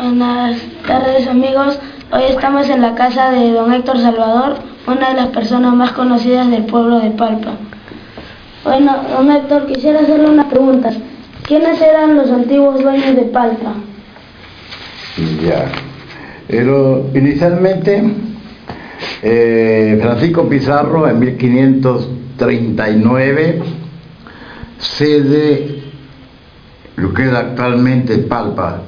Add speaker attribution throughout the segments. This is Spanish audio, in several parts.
Speaker 1: Buenas tardes, amigos. Hoy estamos en la casa de don Héctor Salvador, una de las personas más conocidas del pueblo de Palpa. Bueno, don Héctor, quisiera hacerle unas preguntas. ¿Quiénes eran los antiguos dueños de Palpa?
Speaker 2: Ya. Inicialmente, Francisco Pizarro en 1539 cede lo que es actualmente Palpa.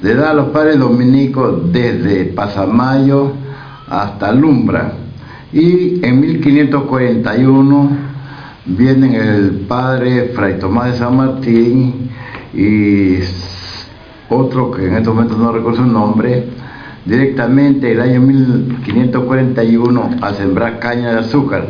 Speaker 2: Le da a los padres dominicos desde Pasamayo hasta Lumbra. Y en 1541 vienen el padre Fray Tomás de San Martín y otro que en estos momentos no recuerdo su nombre, directamente el año 1541 a sembrar caña de azúcar.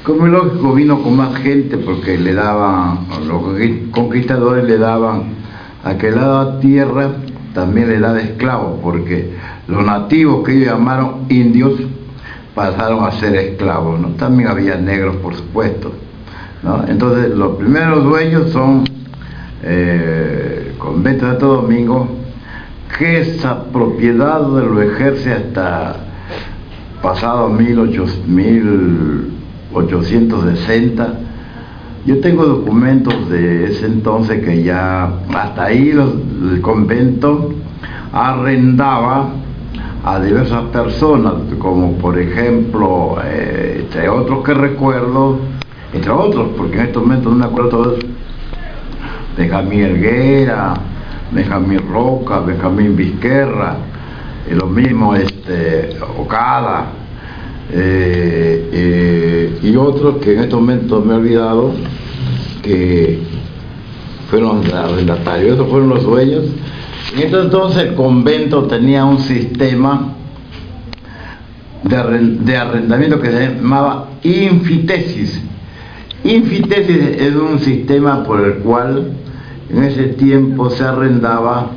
Speaker 2: Como lógico, vino con más gente porque le daban, los conquistadores le daban a aquel lado tierra, también le daba esclavos, porque los nativos que ellos llamaron indios pasaron a ser esclavos, ¿no? También había negros, por supuesto, ¿no? Entonces los primeros dueños son el convento de Santo Domingo, que esa propiedad lo ejerce hasta pasado 1860. Yo tengo documentos de ese entonces que ya hasta ahí el convento arrendaba a diversas personas, como por ejemplo, entre otros que recuerdo, entre otros, porque en estos momentos no me acuerdo todos, Benjamín Helguera, Benjamín Roca, Benjamín Vizquerra, lo mismo Ocada, y otros que en estos momentos me he olvidado, que fueron arrendatarios. Esos fueron los dueños. Y entonces el convento tenía un sistema de arrendamiento que se llamaba infitesis. Infitesis es un sistema por el cual en ese tiempo se arrendaba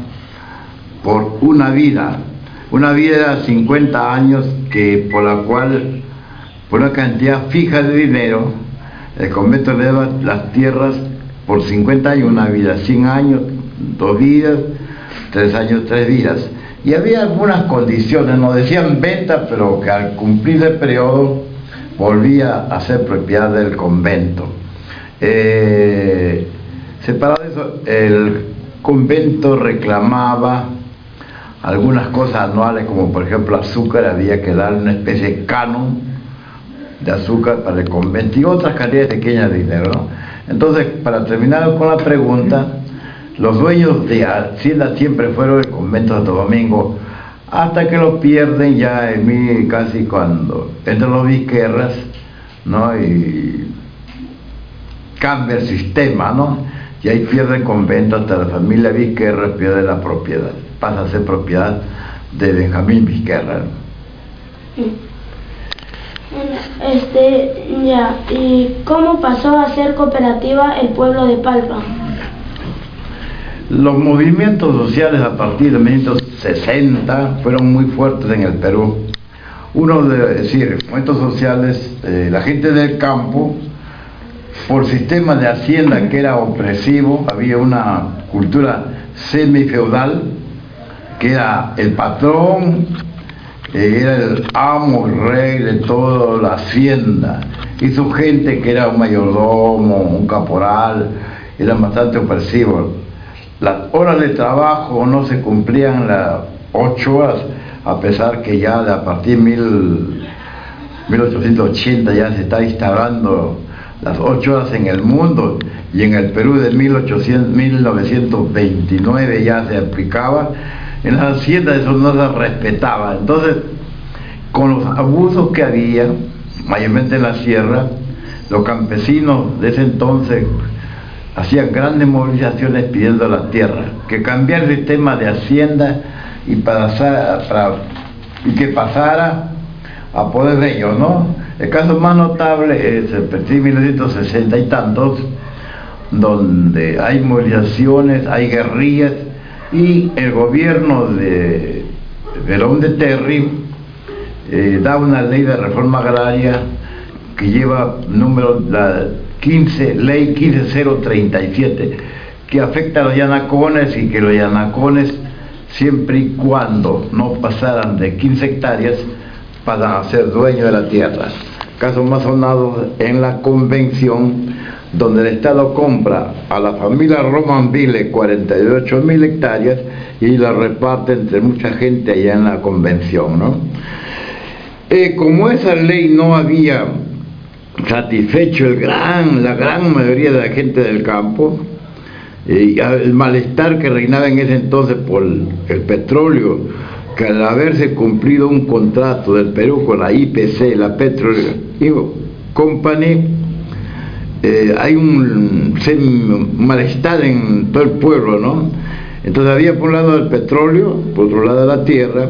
Speaker 2: por una vida de 50 años, por la cual, por una cantidad fija de dinero, el convento le daba las tierras por 50 años, una vida, 100 años, 2 vidas, 3 años, 3 vidas. Y había algunas condiciones, no decían venta, pero que al cumplir el periodo volvía a ser propiedad del convento. Separado de eso, el convento reclamaba algunas cosas anuales, como por ejemplo azúcar, había que dar una especie de canon de azúcar para el convento y otras cantidades pequeñas de dinero, ¿no? Entonces, para terminar con la pregunta, los dueños de Hacienda siempre fueron el convento de Santo Domingo, hasta que lo pierden ya casi cuando entran los Vizquerras, ¿no? Y cambia el sistema, ¿no? Y ahí pierde el convento, hasta la familia Vizquerra pierde la propiedad, pasa a ser propiedad de Benjamín Vizquerra, ¿no?
Speaker 1: ¿Y cómo pasó a ser cooperativa el pueblo de Palpa?
Speaker 2: Los movimientos sociales a partir de 1960 fueron muy fuertes en el Perú. Movimientos sociales, la gente del campo, por sistema de hacienda que era opresivo, había una cultura semifeudal, que era el patrón, era el amo, el rey de toda la hacienda, y su gente, que era un mayordomo, un caporal, eran bastante opresivos. Las horas de trabajo no se cumplían las 8 horas, a pesar que ya a partir de 1880 ya se está instaurando las 8 horas en el mundo, y en el Perú de 1929 ya se aplicaba. En las haciendas eso no se respetaba. Entonces, con los abusos que había, mayormente en la sierra, los campesinos de ese entonces hacían grandes movilizaciones pidiendo la tierra, que cambiara el sistema de hacienda y que pasara a poder de ellos, ¿no? El caso más notable es el 1960 y tantos, donde hay movilizaciones, hay guerrillas, y el gobierno de Verón de Terry da una ley de reforma agraria que lleva ley 15037, que afecta a los yanacones, y que los yanacones siempre y cuando no pasaran de 15 hectáreas para ser dueños de la tierra. Caso más sonado en la convención, donde el Estado compra a la familia Romanville 48.000 hectáreas y la reparte entre mucha gente allá en la convención, ¿no? Como esa ley no había satisfecho la gran mayoría de la gente del campo, el malestar que reinaba en ese entonces por el petróleo, que al haberse cumplido un contrato del Perú con la IPC, la Petroleum Company, hay un malestar en todo el pueblo, ¿no? Entonces había por un lado el petróleo, por otro lado la tierra,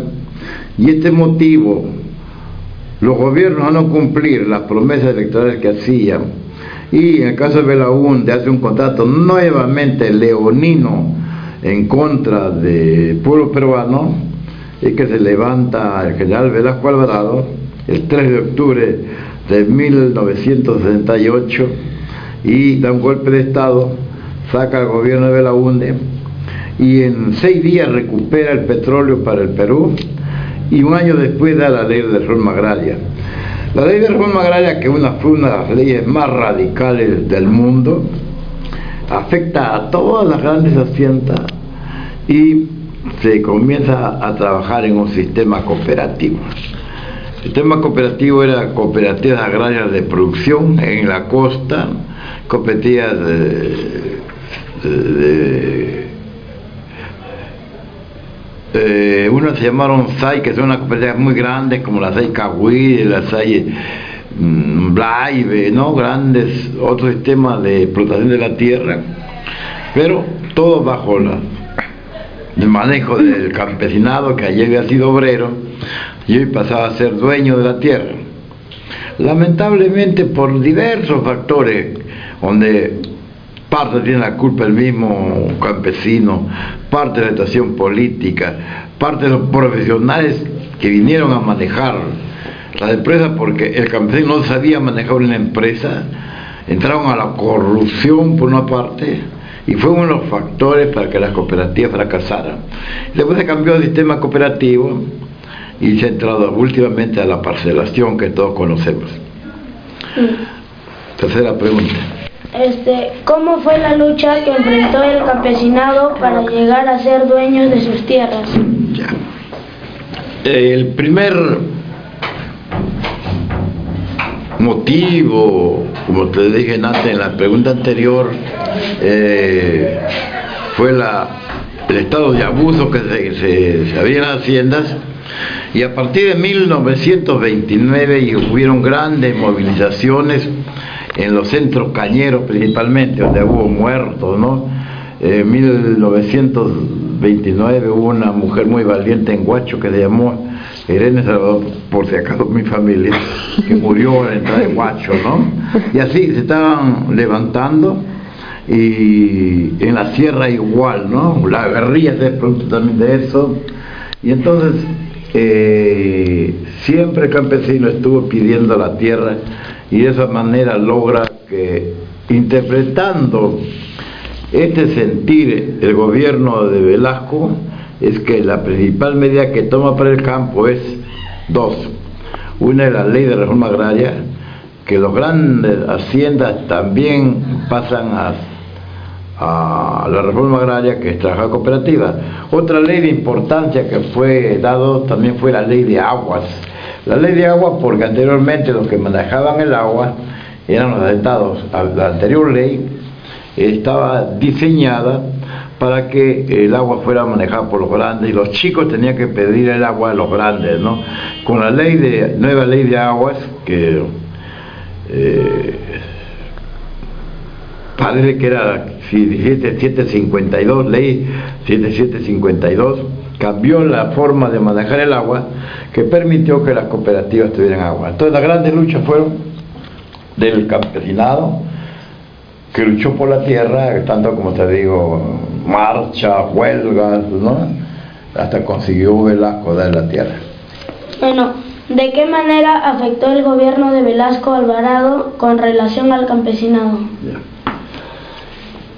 Speaker 2: y este motivo, los gobiernos a no cumplir las promesas electorales que hacían, y en el caso de Belaúnde hace un contrato nuevamente leonino en contra del pueblo peruano, y que se levanta el general Velasco Alvarado el 3 de octubre de 1968 y da un golpe de Estado, saca al gobierno de Belaúnde y en 6 días recupera el petróleo para el Perú, y un año después da la ley de reforma agraria. La ley de reforma agraria, que fue una de las leyes más radicales del mundo, afecta a todas las grandes haciendas y se comienza a trabajar en un sistema cooperativo. El sistema cooperativo era cooperativas agrarias de producción en la costa, cooperativas unas se llamaron SAI, que son unas cooperativas muy grandes, como la SAI Cahuí, la SAI Blaive, ¿no? Grandes, otro sistema de explotación de la tierra, pero todo bajo el manejo del campesinado, que ayer había sido obrero y hoy pasaba a ser dueño de la tierra. Lamentablemente, por diversos factores, donde parte tiene la culpa el mismo campesino, parte de la situación política, parte de los profesionales que vinieron a manejar las empresas, porque el campesino no sabía manejar una empresa, entraron a la corrupción por una parte, y fue uno de los factores para que las cooperativas fracasaran. Después se cambió el sistema cooperativo y se ha entrado últimamente a la parcelación que todos conocemos. Tercera pregunta.
Speaker 1: ¿Cómo fue la lucha que enfrentó el campesinado para llegar a ser dueños de sus tierras?
Speaker 2: Ya. El primer motivo, como te dije antes en la pregunta anterior, fue el estado de abuso que se había en las haciendas, y a partir de 1929 hubieron grandes movilizaciones en los centros cañeros principalmente, donde hubo muertos, ¿no? En 1929 hubo una mujer muy valiente en Huacho que se llamó Irene Salvador, por si acaso mi familia, que murió en la entrada de Huacho, ¿no? Y así se estaban levantando, y en la sierra igual, ¿no? La guerrilla se producto también de eso, y entonces siempre el campesino estuvo pidiendo la tierra, y de esa manera logra que, interpretando este sentir el gobierno de Velasco, es que la principal medida que toma para el campo es dos. Una es la ley de reforma agraria, que los grandes haciendas también pasan a la reforma agraria, que es trabajar cooperativa. Otra ley de importancia que fue dado también fue la ley de aguas. La ley de agua, porque anteriormente los que manejaban el agua eran los estados. La anterior ley estaba diseñada para que el agua fuera manejada por los grandes, y los chicos tenían que pedir el agua a los grandes, ¿no? Con la nueva ley de aguas, que parece que era 7752, ley 7752, cambió la forma de manejar el agua, que permitió que las cooperativas tuvieran agua. Entonces las grandes luchas fueron del campesinado, que luchó por la tierra, tanto como te digo, marcha, huelgas, ¿no? Hasta consiguió Velasco dar la tierra.
Speaker 1: Bueno, ¿de qué manera afectó el gobierno de Velasco Alvarado con relación al campesinado?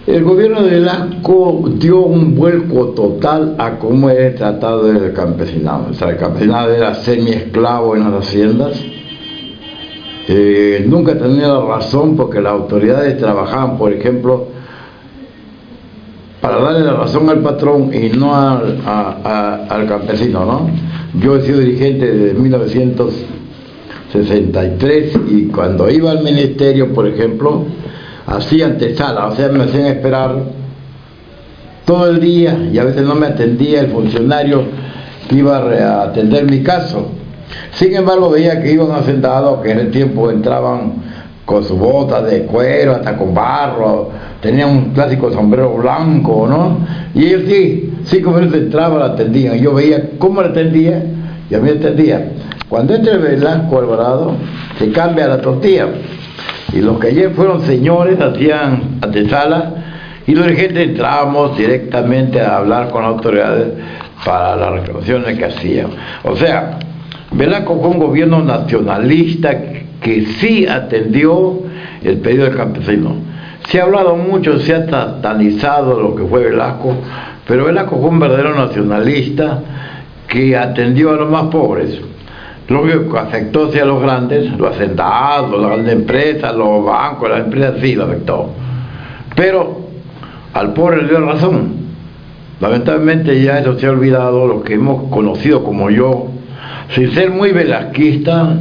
Speaker 2: Ya. El gobierno de Velasco dio un vuelco total a cómo era el tratado del campesinado. O sea, el campesinado era semi-esclavo en las haciendas. Nunca tenía la razón porque las autoridades trabajaban, por ejemplo, para darle la razón al patrón y no al campesino, ¿no? Yo he sido dirigente desde 1963 y cuando iba al ministerio, por ejemplo, hacía antesala, o sea, me hacían esperar todo el día y a veces no me atendía el funcionario que iba a atender mi caso. Sin embargo, veía que iban hacendados, que en el tiempo entraban con sus botas de cuero, hasta con barro, tenían un clásico sombrero blanco, ¿no? Y ellos sí, 5 minutos entraban, la atendían. Y yo veía cómo la atendía y a mí atendía. Cuando entra el Velasco Alvarado, se cambia la tortilla. Y los que ayer fueron señores hacían antesala y los dirigentes entrábamos directamente a hablar con las autoridades para las reclamaciones que hacían. O sea, Velasco fue un gobierno nacionalista que sí atendió el pedido del campesino. Se ha hablado mucho, se ha satanizado lo que fue Velasco, pero Velasco fue un verdadero nacionalista que atendió a los más pobres. Lo que afectó a los grandes, los hacendados, las grandes empresas, los bancos, las empresas sí lo afectó. Pero al pobre le dio razón. Lamentablemente ya eso se ha olvidado, lo que hemos conocido como yo. Sin ser muy velasquista,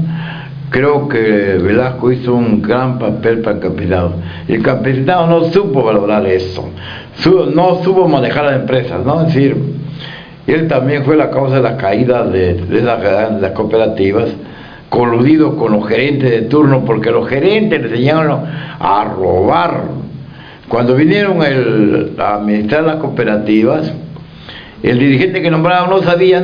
Speaker 2: creo que Velasco hizo un gran papel para el campesinado. Y el campesinado no supo valorar eso, no supo manejar las empresas, ¿no? Es decir, él también fue la causa de la caída de las cooperativas, coludido con los gerentes de turno, porque los gerentes le enseñaron a robar. Cuando vinieron a administrar las cooperativas, el dirigente que nombraron no sabía